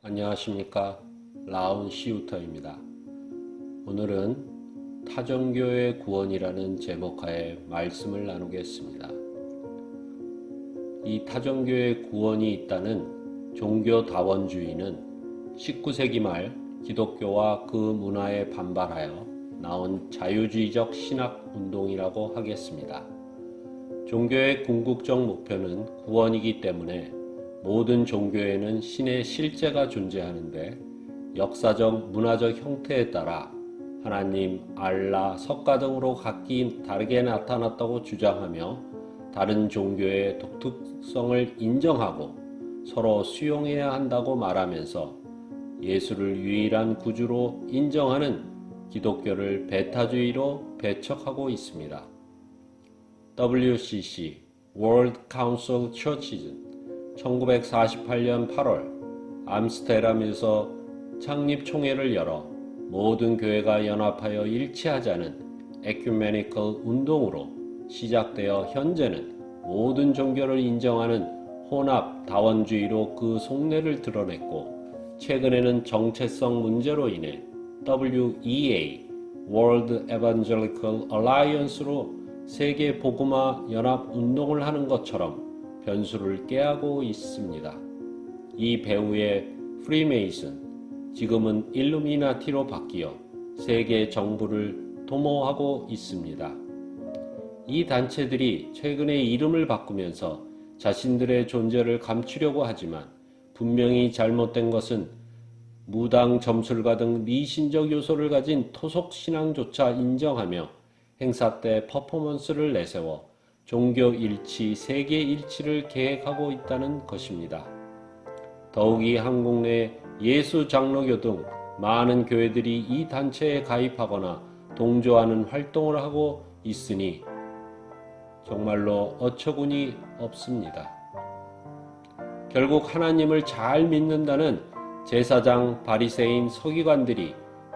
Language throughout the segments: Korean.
안녕하십니까. 라운 시우터입니다. 오늘은 타종교의 구원이라는 제목하에 말씀을 나누겠습니다. 이 타종교의 구원이 있다는 종교다원주의는 19세기 말 기독교와 그 문화에 반발하여 나온 자유주의적 신학운동이라고 하겠습니다. 종교의 궁극적 목표는 구원이기 때문에 모든 종교에는 신의 실제가 존재하는데 역사적, 문화적 형태에 따라 하나님, 알라, 석가 등으로 각기 다르게 나타났다고 주장하며 다른 종교의 독특성을 인정하고 서로 수용해야 한다고 말하면서 예수를 유일한 구주로 인정하는 기독교를 베타주의로 배척하고 있습니다. WCC World Council Churches 1948년 8월 암스테르담에서 창립총회를 열어 모든 교회가 연합하여 일치하자는 에큐메니컬 운동으로 시작되어 현재는 모든 종교를 인정하는 혼합 다원주의로 그 속내를 드러냈고 최근에는 정체성 문제로 인해 WEA World Evangelical Alliance로 세계 복음화 연합 운동을 하는 것처럼 변수를 깨하고 있습니다. 이 배후의 프리메이슨, 지금은 일루미나티로 바뀌어 세계 정부를 도모하고 있습니다. 이 단체들이 최근에 이름을 바꾸면서 자신들의 존재를 감추려고 하지만 분명히 잘못된 것은 무당 점술가 등 미신적 요소를 가진 토속 신앙조차 인정하며 행사 때 퍼포먼스를 내세워 종교 일치, 세계 일치를 계획하고 있다는 것입니다. 더욱이 한국 내 예수 장로교 등 많은 교회들이 이 단체에 가입하거나 동조하는 활동을 하고 있으니 정말로 어처구니 없습니다. 결국 하나님을 잘 믿는다는 제사장, 바리새인, 서기관들이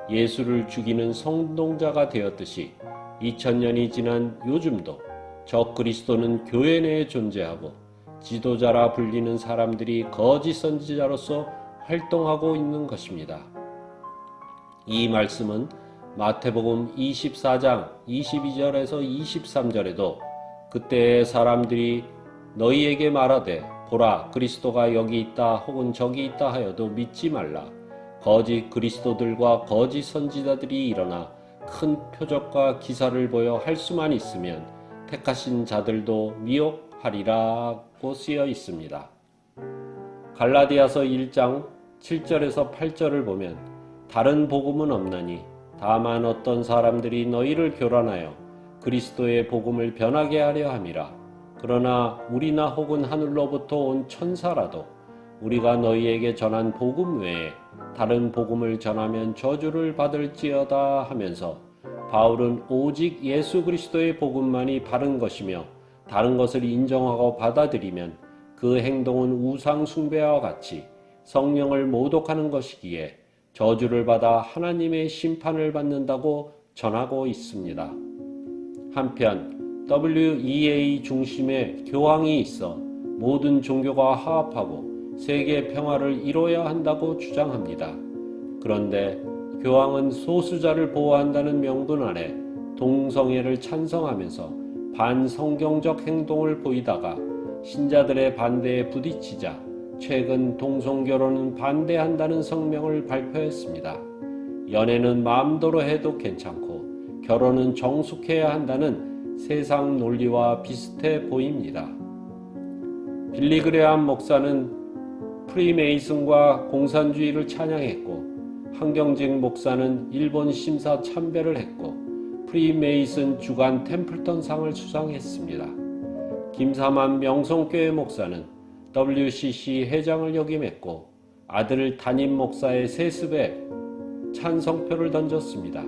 예수를 죽이는 선동자가 되었듯이 2000년이 지난 요즘도 적그리스도는 교회 내에 존재하고 지도자라 불리는 사람들이 거짓 선지자로서 활동하고 있는 것입니다. 이 말씀은 마태복음 24장 22절에서 23절에도 그때의 사람들이 너희에게 말하되 보라 그리스도가 여기 있다 혹은 저기 있다 하여도 믿지 말라. 거짓 그리스도들과 거짓 선지자들이 일어나 큰 표적과 기사를 보여 할 수만 있으면 택하신 자들도 미혹하리라고 쓰여 있습니다. 갈라디아서 1장 7절에서 8절을 보면 다른 복음은 없나니 다만 어떤 사람들이 너희를 교란하여 그리스도의 복음을 변하게 하려 함이라. 그러나 우리나 혹은 하늘로부터 온 천사라도 우리가 너희에게 전한 복음 외에 다른 복음을 전하면 저주를 받을지어다 하면서 바울은 오직 예수 그리스도의 복음만이 바른 것이며 다른 것을 인정하고 받아들이면 그 행동은 우상 숭배와 같이 성령을 모독하는 것이기에 저주를 받아 하나님의 심판을 받는다고 전하고 있습니다. 한편 WEA 중심의 교황이 있어 모든 종교가 화합하고 세계 평화를 이뤄야 한다고 주장합니다. 그런데 교황은 소수자를 보호한다는 명분 아래 동성애를 찬성하면서 반성경적 행동을 보이다가 신자들의 반대에 부딪히자 최근 동성결혼은 반대한다는 성명을 발표했습니다. 연애는 마음대로 해도 괜찮고 결혼은 정숙해야 한다는 세상 논리와 비슷해 보입니다. 빌리그레암 목사는 프리메이슨과 공산주의를 찬양했고 한경직 목사는 일본 심사 참배를 했고 프리메이슨 주간 템플턴상을 수상했습니다. 김사만 명성교회 목사는 WCC 회장을 역임했고 아들 담임 목사의 세습에 찬성표를 던졌습니다.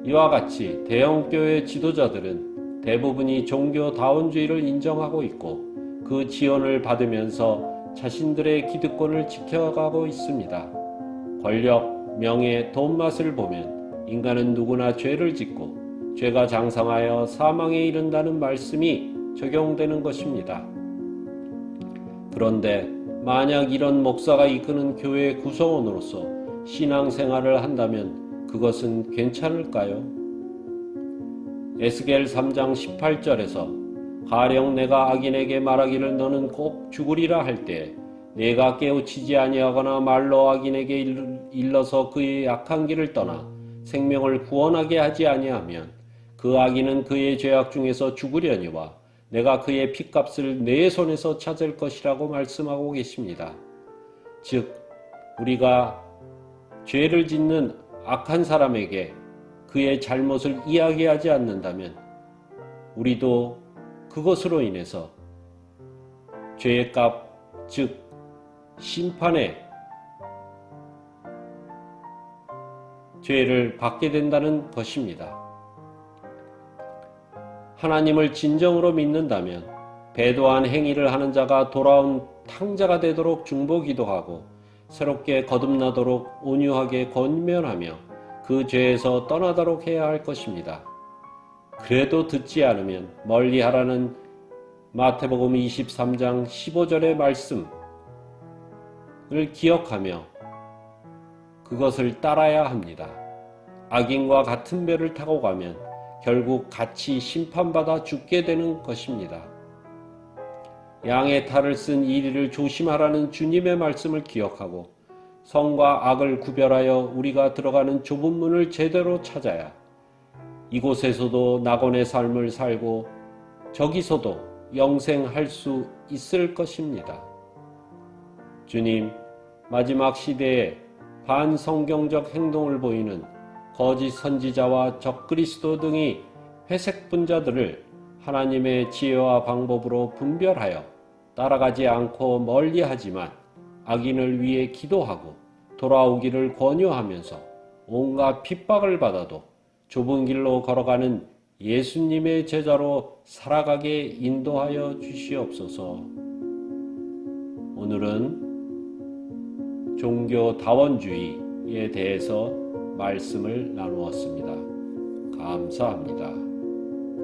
이와 같이 대형교회 지도자들은 대부분이 종교다원주의를 인정하고 있고 그 지원을 받으면서 자신들의 기득권을 지켜가고 있습니다. 권력, 명예, 돈맛을 보면 인간은 누구나 죄를 짓고 죄가 장성하여 사망에 이른다는 말씀이 적용되는 것입니다. 그런데 만약 이런 목사가 이끄는 교회 구성원으로서 신앙생활을 한다면 그것은 괜찮을까요? 에스겔 3장 18절에서 가령 내가 악인에게 말하기를 너는 꼭 죽으리라 할 때 내가 깨우치지 아니하거나 말로 악인에게 일러서 그의 악한 길을 떠나 생명을 구원하게 하지 아니하면 그 악인은 그의 죄악 중에서 죽으려니와 내가 그의 핏값을 내 손에서 찾을 것이라고 말씀하고 계십니다. 즉 우리가 죄를 짓는 악한 사람에게 그의 잘못을 이야기하지 않는다면 우리도 그것으로 인해서 죄의 값, 즉 심판의 죄를 받게 된다는 것입니다. 하나님을 진정으로 믿는다면 배도한 행위를 하는 자가 돌아온 탕자가 되도록 중보기도하고 새롭게 거듭나도록 온유하게 권면하며 그 죄에서 떠나도록 해야 할 것입니다. 그래도 듣지 않으면 멀리하라는 마태복음 23장 15절의 말씀을 기억하며 그것을 따라야 합니다. 악인과 같은 배를 타고 가면 결국 같이 심판받아 죽게 되는 것입니다. 양의 탈을 쓴 이리를 조심하라는 주님의 말씀을 기억하고 성과 악을 구별하여 우리가 들어가는 좁은 문을 제대로 찾아야 이곳에서도 낙원의 삶을 살고 저기서도 영생할 수 있을 것입니다. 주님, 마지막 시대에 반성경적 행동을 보이는 거짓 선지자와 적그리스도 등이 회색 분자들을 하나님의 지혜와 방법으로 분별하여 따라가지 않고 멀리하지만 악인을 위해 기도하고 돌아오기를 권유하면서 온갖 핍박을 받아도 좁은 길로 걸어가는 예수님의 제자로 살아가게 인도하여 주시옵소서. 오늘은 종교 다원주의에 대해서 말씀을 나누었습니다. 감사합니다.